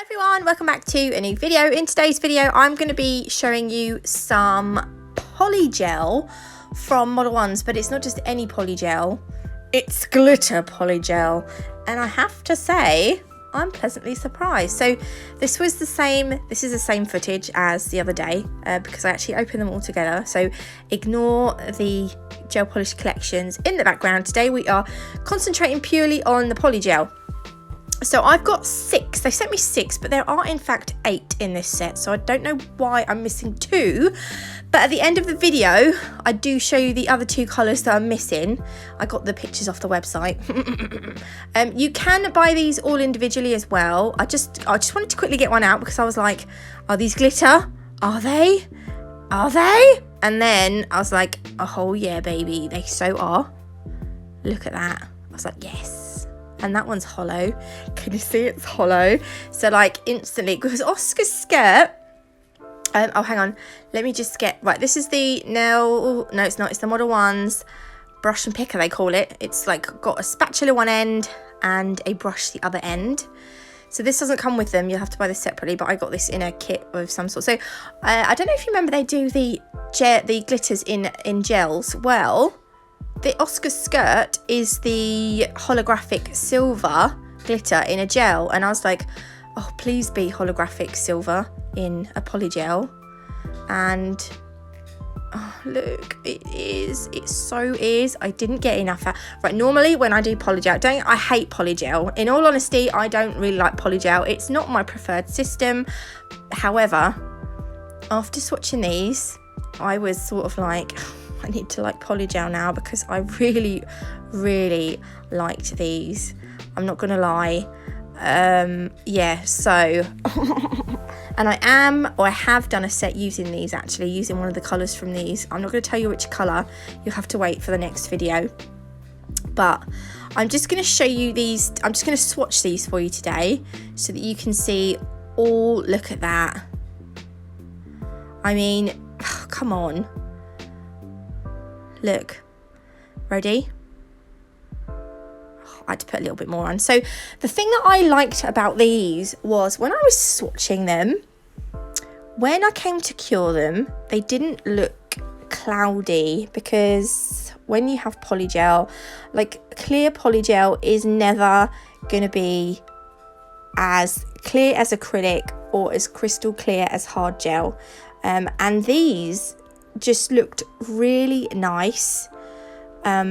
Everyone, welcome back to a new video. In today's video I'm going to be showing you some polygel from Modelones, but it's not just any polygel, it's glitter polygel, and I have to say I'm pleasantly surprised. So this is the same footage as the other day because I actually opened them all together, so ignore the gel polish collections in the background. Today we are concentrating purely on the polygel. So I've got 6, they sent me 6, but there are in fact 8 in this set, so I don't know why I'm missing 2, but at the end of the video I do show you the other 2 colours that I'm missing. I got the pictures off the website. You can buy these all individually as well. I just wanted to quickly get one out because I was like, are these glitter? Are they? And then I was like, oh yeah baby, they so are. Look at that. I was like, yes. And that one's hollow. Can you see it's hollow? So like instantly, because Oscar's skirt, oh hang on, let me just get, right, this is the no it's not, it's the Modelones brush and picker they call it. It's like got a spatula one end and a brush the other end. So this doesn't come with them, you'll have to buy this separately, but I got this in a kit of some sort. So I don't know if you remember they do the glitters in gels. Well, the Oscar skirt is the holographic silver glitter in a gel, and I was like, oh please be holographic silver in a polygel. And oh look, it so is. I didn't get enough out. Right, normally when I do polygel, I hate polygel. In all honesty, I don't really like polygel. It's not my preferred system. However, after swatching these, I was sort of like, I need to like polygel now because I really liked these. I'm not gonna lie. Yeah, so and I have done a set using these, actually using one of the colours from these. I'm not going to tell you which colour, you'll have to wait for the next video, but I'm just going to show you these. I'm just going to swatch these for you today so that you can see all. Look at that. I mean, come on. Look, ready? I had to put a little bit more on. So the thing that I liked about these was when I was swatching them, when I came to cure them, they didn't look cloudy, because when you have polygel, like clear polygel is never going to be as clear as acrylic or as crystal clear as hard gel. And these just looked really nice. I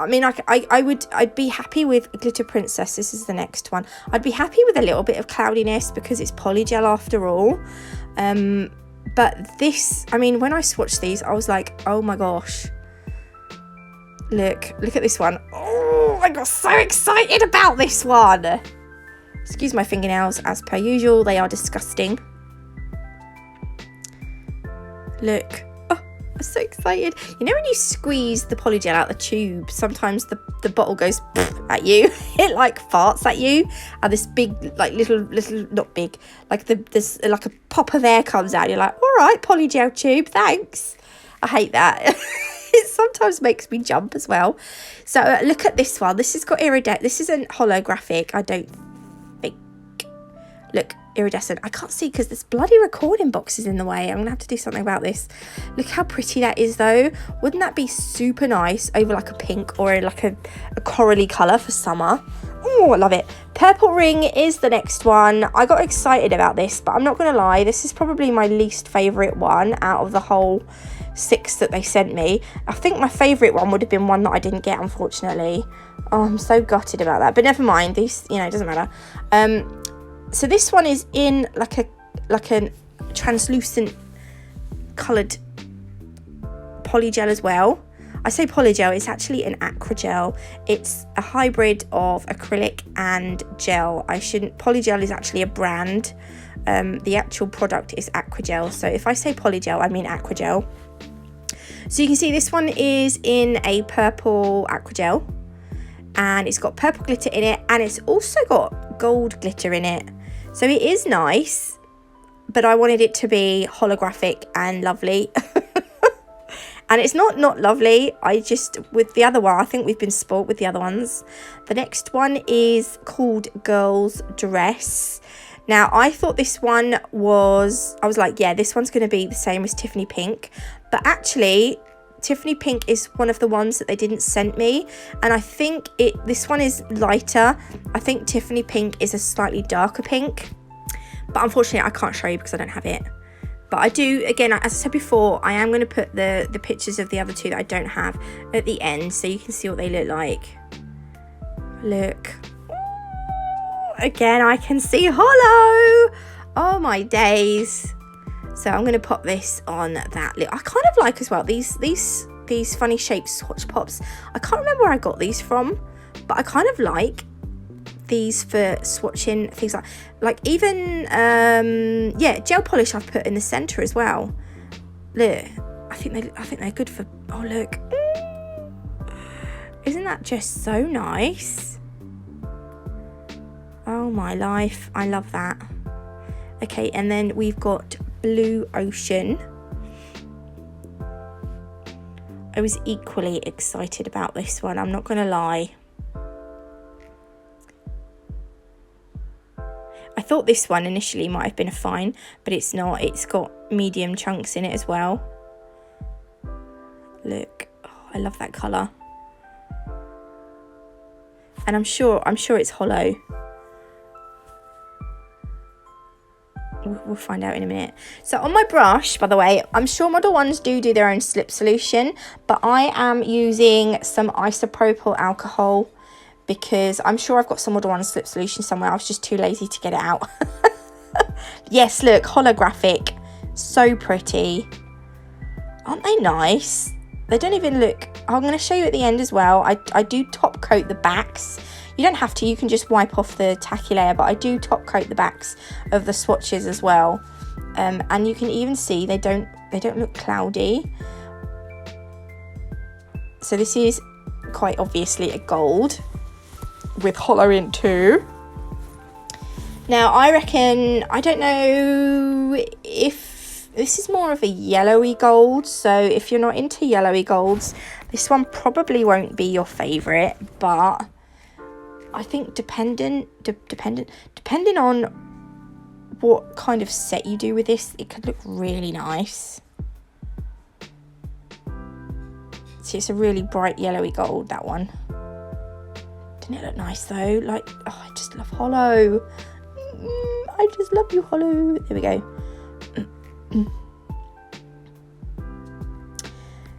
mean, I'd be happy with Glitter Princess. This is the next one. I'd be happy with a little bit of cloudiness because it's polygel after all. But this, I mean, when I swatched these, I was like, oh my gosh. Look at this one. Oh, I got so excited about this one. Excuse my fingernails, as per usual. They are disgusting. Look. I'm so excited. You know when you squeeze the polygel out the tube, sometimes the bottle goes at you. It like farts at you, and this big like little not big, like this like a pop of air comes out. You're like, all right, polygel tube, thanks. I hate that. It sometimes makes me jump as well. So look at this one. This has got iridescent. This isn't holographic, I don't think. Look, iridescent. I can't see because this bloody recording box is in the way. I'm gonna have to do something about this. Look how pretty that is though. Wouldn't that be super nice over like a pink or like a corally colour for summer? Oh, I love it. Purple Ring is the next one. I got excited about this, but I'm not gonna lie, this is probably my least favourite one out of the whole 6 that they sent me. I think my favourite one would have been one that I didn't get, unfortunately. Oh, I'm so gutted about that, but never mind. These, you know, it doesn't matter. So this one is in like a translucent coloured polygel as well. I say polygel, it's actually an Acrygel. It's a hybrid of acrylic and gel. Polygel is actually a brand. The actual product is Acrygel. So if I say polygel, I mean Acrygel. So you can see this one is in a purple Acrygel, and it's got purple glitter in it, and it's also got gold glitter in it. So it is nice, but I wanted it to be holographic and lovely. And it's not lovely. I just, with the other one, I think we've been spoilt with the other ones. The next one is called Girl's Dress. Now, I thought this one was, I was like, yeah, this one's going to be the same as Tiffany Pink. But actually, Tiffany Pink is one of the ones that they didn't send me. And I think this one is lighter. I think Tiffany Pink is a slightly darker pink. But unfortunately, I can't show you because I don't have it. But I do, again, as I said before, I am going to put the pictures of the other two that I don't have at the end. So you can see what they look like. Look. Again, I can see hollow. Oh my days. So I'm going to pop this on that lip. I kind of like as well these funny shaped Swatch Pops. I can't remember where I got these from, but I kind of like these for swatching things like even yeah, gel polish I've put in the center as well. Look, I think they're good for, oh look, isn't that just so nice? Oh my life, I love that. Okay, and then we've got Blue Ocean. I was equally excited about this one, I'm not gonna lie. I thought this one initially might have been a fine, but it's not. It's got medium chunks in it as well. Look, oh, I love that colour. And I'm sure it's hollow. We'll find out in a minute. So on my brush, by the way, I'm sure Modelones do their own slip solution, but I am using some isopropyl alcohol because I'm sure I've got some Modelones slip solution somewhere. I was just too lazy to get it out. Yes, look, holographic. So pretty. Aren't they nice? They don't even look... I'm going to show you at the end as well. I do top coat the backs. You don't have to, you can just wipe off the tacky layer, but I do top coat the backs of the swatches as well. And you can even see they don't look cloudy. So this is quite obviously a gold with hollow in too. Now I reckon, I don't know if this is more of a yellowy gold, so if you're not into yellowy golds, this one probably won't be your favourite, but I think depending on what kind of set you do with this, it could look really nice. See, it's a really bright yellowy gold, that one. Didn't it look nice though? Like, oh, I just love hollow. I just love you, hollow. There we go.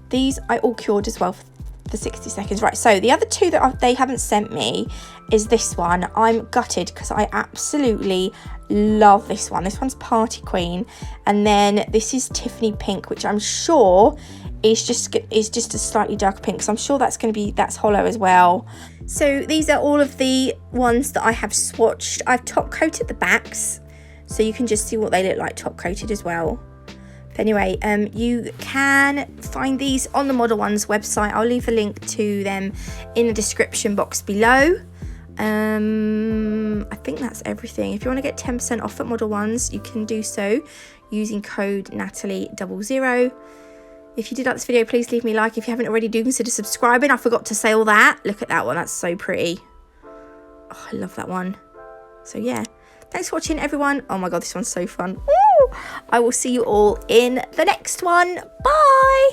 These I all cured as well for 60 seconds. Right, so the other two that they haven't sent me is this one. I'm gutted because I absolutely love this one. This one's Party Queen, and then this is Tiffany Pink, which I'm sure is just a slightly darker pink. So I'm sure that's hollow as well. So these are all of the ones that I have swatched. I've top coated the backs, so you can just see what they look like top coated as well. But anyway, you can find these on the Modelones website. I'll leave a link to them in the description box below. I think that's everything. If you want to get 10% off at Modelones, you can do so using code Natalie00. If you did like this video, please leave me a like. If you haven't already, do consider subscribing. I forgot to say all that. Look at that one. That's so pretty. Oh, I love that one. So yeah, thanks for watching, everyone. Oh my god, this one's so fun. Woo! I will see you all in the next one. Bye.